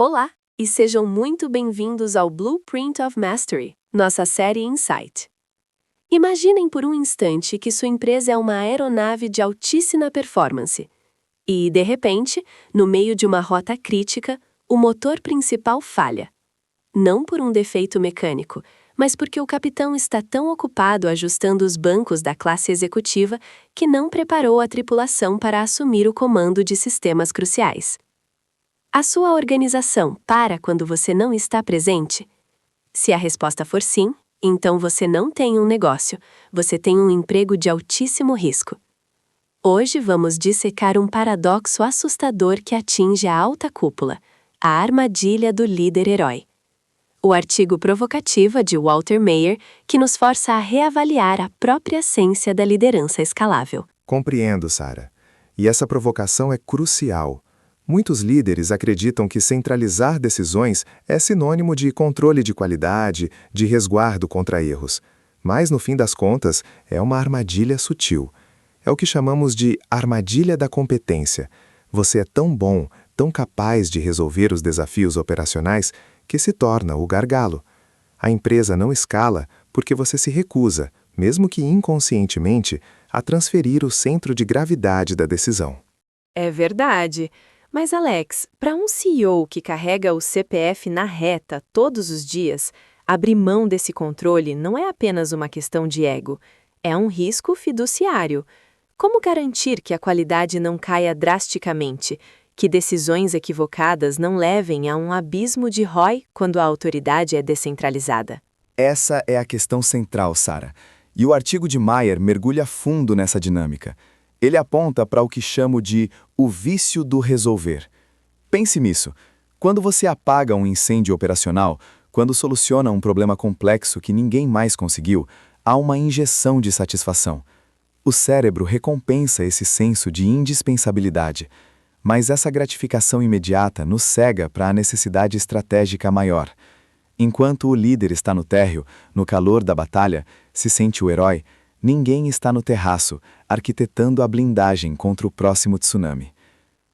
Olá, e sejam muito bem-vindos ao Blueprint of Mastery, nossa série Insight. Imaginem por um instante que sua empresa é uma aeronave de altíssima performance. E, de repente, no meio de uma rota crítica, o motor principal falha. Não por um defeito mecânico, mas porque o capitão está tão ocupado ajustando os bancos da classe executiva que não preparou a tripulação para assumir o comando de sistemas cruciais. A sua organização para quando você não está presente? Se a resposta for sim, então você não tem um negócio, você tem um emprego de altíssimo risco. Hoje vamos dissecar um paradoxo assustador que atinge a alta cúpula, a armadilha do líder-herói. O artigo provocativa de Walter Mayer que nos força a reavaliar a própria essência da liderança escalável. Compreendo, Sarah. E essa provocação é crucial. Muitos líderes acreditam que centralizar decisões é sinônimo de controle de qualidade, de resguardo contra erros. Mas, no fim das contas, é uma armadilha sutil. É o que chamamos de armadilha da competência. Você é tão bom, tão capaz de resolver os desafios operacionais, que se torna o gargalo. A empresa não escala porque você se recusa, mesmo que inconscientemente, a transferir o centro de gravidade da decisão. É verdade. Mas, Alex, para um CEO que carrega o CPF na reta todos os dias, abrir mão desse controle não é apenas uma questão de ego, é um risco fiduciário. Como garantir que a qualidade não caia drasticamente, que decisões equivocadas não levem a um abismo de ROI quando a autoridade é descentralizada? Essa é a questão central, Sarah. E o artigo de Mayer mergulha fundo nessa dinâmica. Ele aponta para o que chamo de o vício do resolver. Pense nisso. Quando você apaga um incêndio operacional, quando soluciona um problema complexo que ninguém mais conseguiu, há uma injeção de satisfação. O cérebro recompensa esse senso de indispensabilidade. Mas essa gratificação imediata nos cega para a necessidade estratégica maior. Enquanto o líder está no térreo, no calor da batalha, se sente o herói, ninguém está no terraço, arquitetando a blindagem contra o próximo tsunami.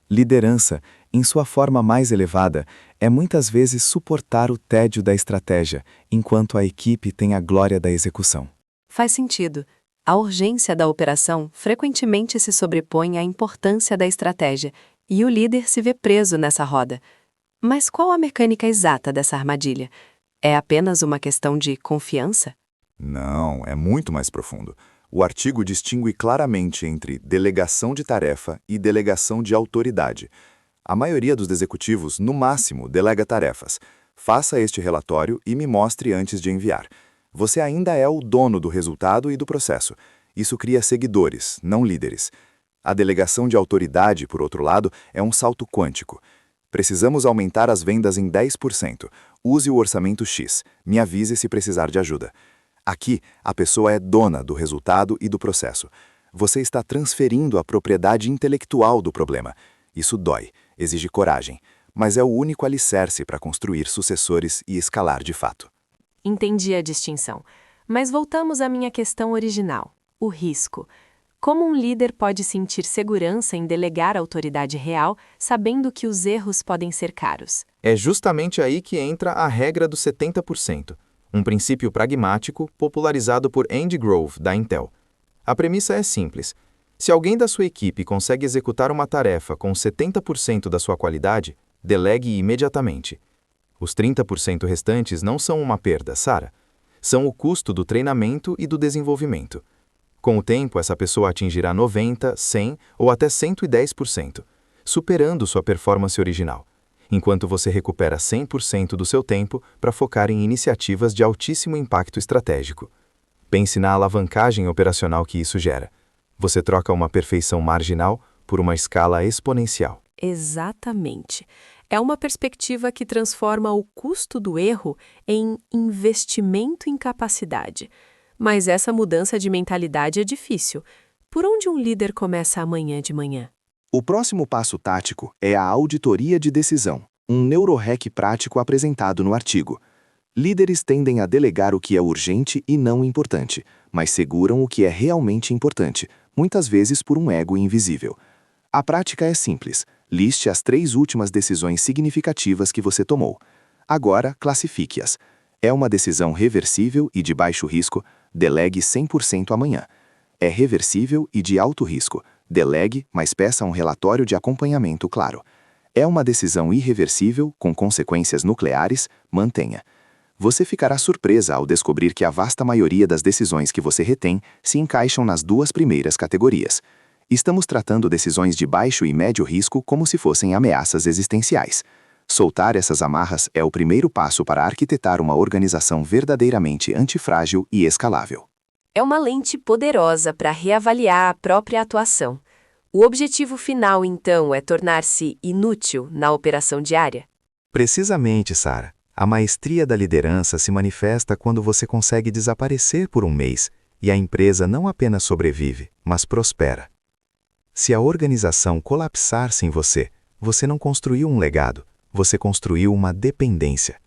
Liderança, em sua forma mais elevada, é muitas vezes suportar o tédio da estratégia, enquanto a equipe tem a glória da execução. Faz sentido. A urgência da operação frequentemente se sobrepõe à importância da estratégia, e o líder se vê preso nessa roda. Mas qual a mecânica exata dessa armadilha? É apenas uma questão de confiança? Não, é muito mais profundo. O artigo distingue claramente entre delegação de tarefa e delegação de autoridade. A maioria dos executivos, no máximo, delega tarefas. Faça este relatório e me mostre antes de enviar. Você ainda é o dono do resultado e do processo. Isso cria seguidores, não líderes. A delegação de autoridade, por outro lado, é um salto quântico. Precisamos aumentar as vendas em 10%. Use o orçamento X. Me avise se precisar de ajuda. Aqui, a pessoa é dona do resultado e do processo. Você está transferindo a propriedade intelectual do problema. Isso dói, exige coragem, mas é o único alicerce para construir sucessores e escalar de fato. Entendi a distinção. Mas voltamos à minha questão original, o risco. Como um líder pode sentir segurança em delegar autoridade real, sabendo que os erros podem ser caros? É justamente aí que entra a regra dos 70%. Um princípio pragmático popularizado por Andy Grove, da Intel. A premissa é simples. Se alguém da sua equipe consegue executar uma tarefa com 70% da sua qualidade, delegue imediatamente. Os 30% restantes não são uma perda, Sarah. São o custo do treinamento e do desenvolvimento. Com o tempo, essa pessoa atingirá 90%, 100% ou até 110%, superando sua performance original, enquanto você recupera 100% do seu tempo para focar em iniciativas de altíssimo impacto estratégico. Pense na alavancagem operacional que isso gera. Você troca uma perfeição marginal por uma escala exponencial. Exatamente. É uma perspectiva que transforma o custo do erro em investimento em capacidade. Mas essa mudança de mentalidade é difícil. Por onde um líder começa amanhã de manhã? O próximo passo tático é a auditoria de decisão, um neurohack prático apresentado no artigo. Líderes tendem a delegar o que é urgente e não importante, mas seguram o que é realmente importante, muitas vezes por um ego invisível. A prática é simples. Liste as 3 últimas decisões significativas que você tomou. Agora, classifique-as. É uma decisão reversível e de baixo risco? Delegue 100% amanhã. É reversível e de alto risco? Delegue, mas peça um relatório de acompanhamento claro. É uma decisão irreversível, com consequências nucleares? Mantenha. Você ficará surpresa ao descobrir que a vasta maioria das decisões que você retém se encaixam nas 2 primeiras categorias. Estamos tratando decisões de baixo e médio risco como se fossem ameaças existenciais. Soltar essas amarras é o primeiro passo para arquitetar uma organização verdadeiramente antifrágil e escalável. É uma lente poderosa para reavaliar a própria atuação. O objetivo final, então, é tornar-se inútil na operação diária? Precisamente, Sara. A maestria da liderança se manifesta quando você consegue desaparecer por um mês e a empresa não apenas sobrevive, mas prospera. Se a organização colapsar sem você, você não construiu um legado, você construiu uma dependência.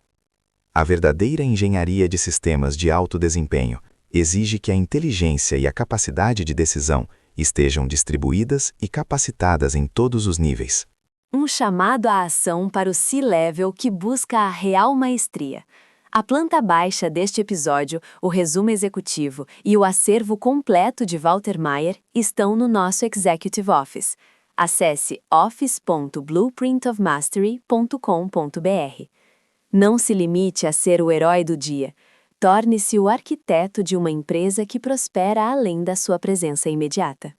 A verdadeira engenharia de sistemas de alto desempenho exige que a inteligência e a capacidade de decisão estejam distribuídas e capacitadas em todos os níveis. Um chamado à ação para o C-Level que busca a real maestria. A planta baixa deste episódio, o resumo executivo e o acervo completo de Walter Mayer estão no nosso Executive Office. Acesse office.blueprintofmastery.com.br. Não se limite a ser o herói do dia. Torne-se o arquiteto de uma empresa que prospera além da sua presença imediata.